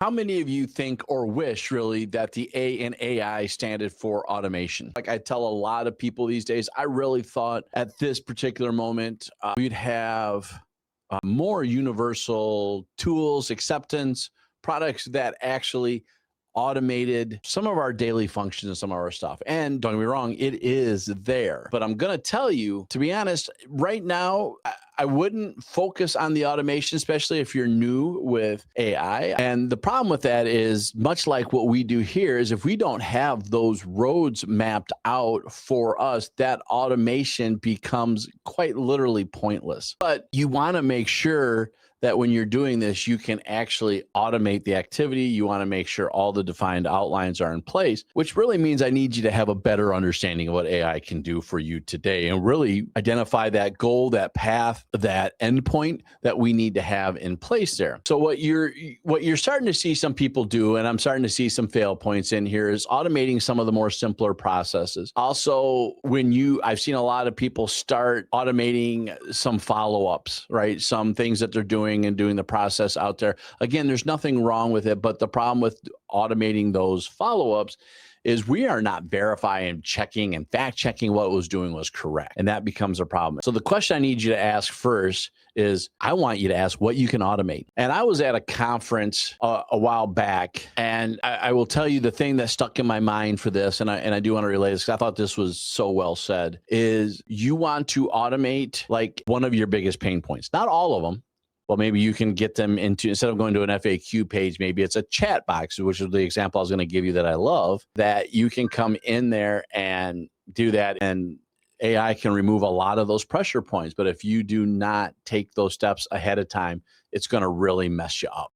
How many of you think or wish really that the A in AI standard for automation? Like I tell a lot of people these days, I really thought at this particular moment we'd have more universal tools, acceptance, products that actually automated some of our daily functions and some of our stuff. And don't get me wrong, it is there. But I'm going to tell you, to be honest, right now, I wouldn't focus on the automation, especially if you're new with AI. And the problem with that is much like what we do here is if we don't have those roads mapped out for us, that automation becomes quite literally pointless. But you want to make sure that when you're doing this, you can actually automate the activity. You want to make sure all the defined outlines are in place, which really means I need you to have a better understanding of what AI can do for you today and really identify that goal, that path, that endpoint that we need to have in place there. So what you're starting to see some people do, and I'm starting to see some fail points in here, is automating some of the more simpler processes. Also, I've seen a lot of people start automating some follow-ups, right? Some things that they're doing and doing the process out there. Again, there's nothing wrong with it, but the problem with automating those follow-ups is we are not verifying, checking, and fact checking what it was doing was correct. And that becomes a problem. So the question I need you to ask first is I want you to ask what you can automate. And I was at a conference a while back, and I will tell you the thing that stuck in my mind for this, and I do want to relay this because I thought this was so well said, is you want to automate like one of your biggest pain points, not all of them. Well, maybe you can get them into, instead of going to an FAQ page, maybe it's a chat box, which is the example I was going to give you that I love, that you can come in there and do that. And AI can remove a lot of those pressure points. But if you do not take those steps ahead of time, it's going to really mess you up.